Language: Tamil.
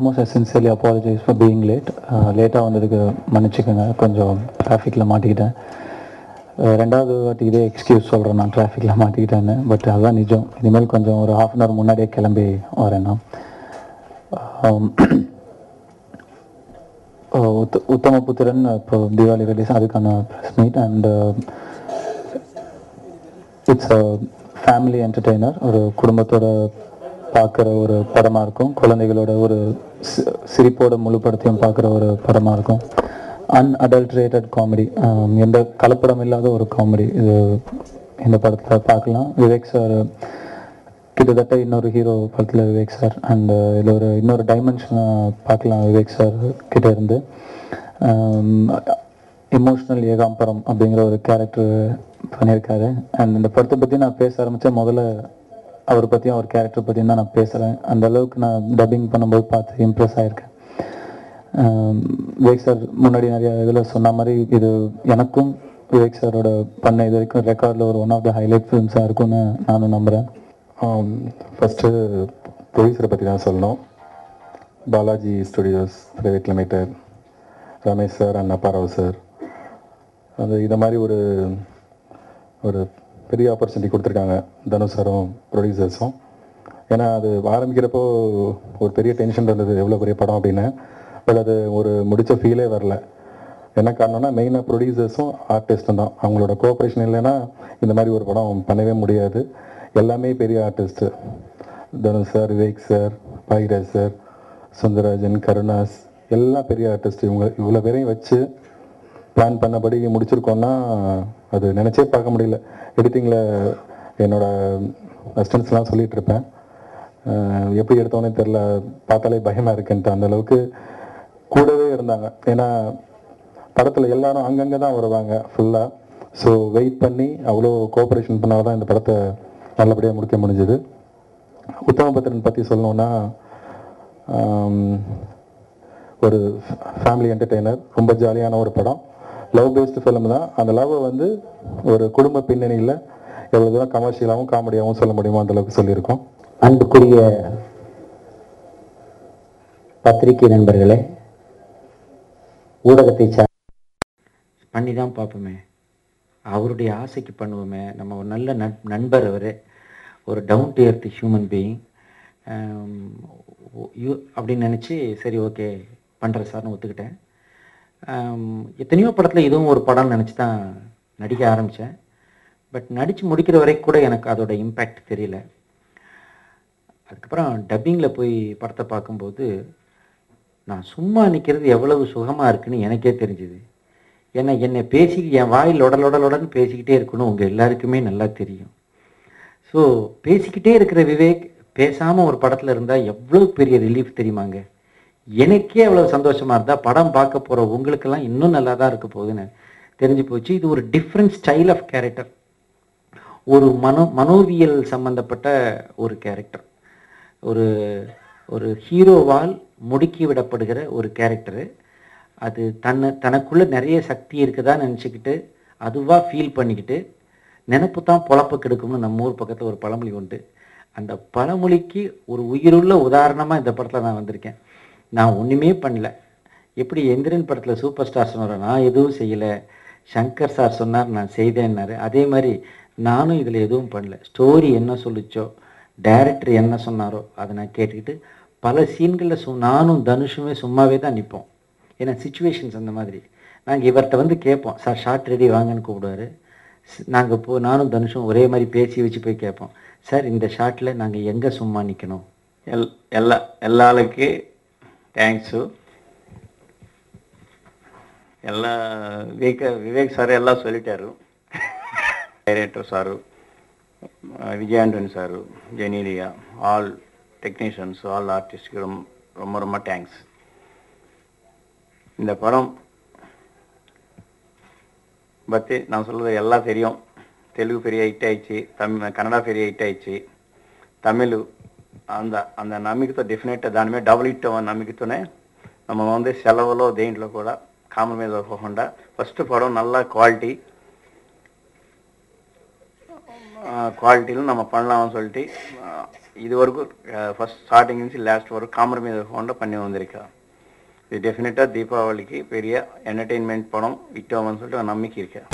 foremost, I sincerely apologize for being late. லேட்டாக வந்ததுக்கு மன்னிச்சுக்கோங்க, கொஞ்சம் டிராஃபிக்கில் மாட்டிக்கிட்டேன். ரெண்டாவது வாட்டி இதே எக்ஸ்கியூஸ் சொல்கிறேன், நான் டிராஃபிக்கில் மாட்டிக்கிட்டேன்னு. பட் அதுதான் நிஜம். இனிமேல் கொஞ்சம் ஒரு ½ hour முன்னாடியே கிளம்பி வரேன் நான். உத்தமபுத்திரன் இப்போ தீபாவளி ரிலீஸ், அதுக்கான press meet. And it's a family entertainer. ஒரு குடும்பத்தோட பார்க்குற ஒரு படமாக இருக்கும். குழந்தைகளோட ஒரு சிரிப்போட முழுப்படத்தையும் பார்க்குற ஒரு படமாக இருக்கும். அன்அடல்ட்ரேட்டட் காமெடி, எந்த கலப்படம் இல்லாத ஒரு காமெடி இது இந்த படத்தில் பார்க்கலாம். விவேக் சார் கிட்டத்தட்ட இன்னொரு ஹீரோ படத்தில் விவேக் சார். அண்ட் இதில் இன்னொரு டைமென்ஷனை பார்க்கலாம் விவேக் சார் கிட்ட இருந்து. எமோஷ்னல் ஏகாம்பரம் அப்படிங்கிற ஒரு கேரக்டர் பண்ணியிருக்காரு. அண்ட் இந்த படத்தை பற்றி நான் பேச ஆரம்பித்தேன், முதல்ல அவரை பற்றியும் அவர் கேரக்டர் பற்றியும் தான் நான் பேசுகிறேன். அந்த அளவுக்கு நான் டப்பிங் பண்ணும்போது பார்த்து இம்ப்ரெஸ் ஆகிருக்கேன். விவேக் சார் முன்னாடி நிறைய இதில் சொன்ன மாதிரி இது எனக்கும் விவேக் சாரோட பண்ண இது வரைக்கும் ரெக்கார்டில் ஒரு ஒன் ஆஃப் த ஹைலைட் ஃபிலிம்ஸாக இருக்கும்னு நானும் நம்புகிறேன். ஃபஸ்ட்டு ப்ரொடியூசரை பற்றி தான் சொல்லணும். Balaji studios private limited, Ramesh sir and Appa Rao sir. இதை மாதிரி ஒரு பெரிய ஆப்பர்ச்சுனிட்டி கொடுத்துருக்காங்க தனுஷ் சாரும் ப்ரொடியூசர்ஸும். ஏன்னா அது ஆரம்பிக்கிறப்போ ஒரு பெரிய டென்ஷன் இருந்தது, எவ்வளோ பெரிய படம் அப்படின்னு. பட் அது ஒரு முடித்த ஃபீலே வரல. என்ன காரணம்னா மெயினாக ப்ரொடியூசர்ஸும் ஆர்டிஸ்ட்டும் தான். அவங்களோட கோஆப்ரேஷன் இல்லைன்னா இந்த மாதிரி ஒரு படம் பண்ணவே முடியாது. எல்லாமே பெரிய artist. Dhanush sir, Vivek sir, Bhagyaraj sir, Sundararajan, Karunas, எல்லாம் பெரிய ஆர்டிஸ்ட். இவ்வளோ பேரையும் வச்சு பிளான் பண்ணபடி முடிச்சிருக்கோன்னா அது நினச்சே பார்க்க முடியல. எடிட்டிங்கில் என்னோடய அசிஸ்டன்ஸ்லாம் சொல்லிகிட்டு இருப்பேன், எப்படி எடுத்தோன்னே தெரில, பார்த்தாலே பயமாக இருக்குன்ட்டு. அந்தளவுக்கு கூடவே இருந்தாங்க. ஏன்னா படத்தில் எல்லாரும் அங்கங்கே தான் வருவாங்க ஃபுல்லாக. ஸோ வெயிட் பண்ணி அவ்வளோ கோஆப்ரேஷன் பண்ணால் தான் இந்த படத்தை நல்லபடியாக முடிக்க முடிஞ்சது. உத்தமபுத்திரன் பற்றி சொல்லணுன்னா ஒரு ஃபேமிலி என்டர்டெய்னர், ரொம்ப ஜாலியான ஒரு படம். லவ் பேஸ்டு ஃபிலிம் தான். அந்த லவ்வை ஒரு குடும்ப பின்னணியில் எவ்வளோ தூரம் கமர்ஷியலாகவும் காமெடியாகவும் சொல்ல முடியுமோ அந்தளவுக்கு சொல்லியிருக்கோம். அன்புக்குரிய பத்திரிகை நண்பர்களே, ஊடகத்தை பண்ணி தான் பார்ப்போமே, அவருடைய ஆசைக்கு பண்ணுவோமே. நம்ம ஒரு நல்ல நண்பர், அவர் ஒரு down to earth human being அப்படின்னு நினச்சி சரி ஓகே பண்ணுறேன் சார்னு ஒத்துக்கிட்டேன். எத்தனையோ படத்தில் இதுவும் ஒரு படம்னு நினச்சி தான் நடிக்க ஆரம்பித்தேன். பட் நடித்து முடிக்கிற வரைக்கும் கூட எனக்கு அதோட இம்பேக்ட் தெரியல. அதுக்கப்புறம் டப்பிங்கில் போய் படத்தை பார்க்கும்போது நான் சும்மா நிற்கிறது எவ்வளவு சுகமாக இருக்குன்னு எனக்கே தெரிஞ்சுது. ஏன்னா என்னை என் வாயில் லொடன்னு பேசிக்கிட்டே இருக்கணும் உங்கள் எல்லாருக்குமே நல்லா தெரியும். ஸோ பேசிக்கிட்டே இருக்கிற விவேக் பேசாமல் ஒரு படத்தில் இருந்தால் எவ்வளோ பெரிய ரிலீஃப் தெரியுமாங்க. எனக்கே அவ்வளோ சந்தோஷமாக இருந்தால் படம் பார்க்க போகிற உங்களுக்கெல்லாம் இன்னும் நல்லா தான் இருக்க போகுதுன்னு தெரிஞ்சு போச்சு. இது ஒரு டிஃப்ரெண்ட் ஸ்டைல் ஆஃப் கேரக்டர், ஒரு மனோவியல் சம்பந்தப்பட்ட ஒரு கேரக்டர், ஒரு ஒரு ஹீரோவால் முடுக்கி விடப்படுகிற ஒரு கேரக்டரு. அது தனக்குள்ளே நிறைய சக்தி இருக்குதான்னு நினச்சிக்கிட்டு அதுவாக ஃபீல் பண்ணிக்கிட்டு நினப்பு தான் பொழப்ப கெடுக்கும்னு நம்ம ஊர் பக்கத்தில் ஒரு பழமொழி உண்டு. அந்த பழமொழிக்கு ஒரு உயிருள்ள உதாரணமாக இந்த படத்தில் நான் வந்திருக்கேன். நான் ஒன்றுமே பண்ணல. எப்படி எந்திரன் படத்தில் சூப்பர் ஸ்டார் சொன்னார், நான் எதுவும் செய்யலை, சங்கர் சார் சொன்னார் நான் செய்தேன்னாரு. அதே மாதிரி நானும் இதில் எதுவும் பண்ணல. ஸ்டோரி என்ன சொல்லிச்சோ, டைரக்டர் என்ன சொன்னாரோ அதை நான் கேட்டுக்கிட்டு பல சீன்களில் நானும் தனுஷுமே சும்மாவே தான் நிற்போம். ஏன்னா சுச்சுவேஷன்ஸ் அந்த மாதிரி. நாங்கள் இவர்கிட்ட கேட்போம், சார் ஷார்ட் ரெடி வாங்கன்னு கூப்பிடுவார். நாங்கள் நானும் தனுஷும் ஒரே மாதிரி பேசி வச்சு போய் கேட்போம், சார் இந்த ஷார்ட்டில் நாங்கள் எங்கே சும்மா நிற்கணும். எல்லாருக்கு தேங்க்ஸு. விவேக் சார் எல்லாம் சொல்லிட்டாரு. டைரக்டர் சாரு, விஜயாண்டன் sir, Genelia, all technicians, all ஆர்டிஸ்ட்க்கு ரொம்ப ரொம்ப தேங்க்ஸ். இந்த படம் பற்றி நான் சொல்கிறது எல்லாம் தெரியும். தெலுங்கு பெரிய ஹிட் ஆயிடுச்சு, కన్నడ பெரிய ஹிட் ఆయిచ్చి, తమిళ్ அந்த నమ్మికతో డెఫినెట్గా దాని మీద డబుల్ హిట్ నమ్మికతోనే நம்ம సెలవులో దేంట్లో కూడా కాంప్రమైజ్ అవ్వకుండా ఫస్ట్ படம் நல்ல குவாலிட்டியில் நம்ம பண்ணலாம்னு சொல்லிட்டு இது வரைக்கும் ஃபர்ஸ்ட் ஸ்டார்டிங் నుంచి லாஸ்ட் வரைக்கும் காம்ப்ரமைஸ் பண்ணி வந்திருக்கா. இது டெஃபினட்டாக தீபாவளிக்கு பெரிய என்டர்டெயின்மெண்ட் படம் ஹிட் ஆகும்னு சொல்லிட்டு நம்பிக்கை இருக்கேன்.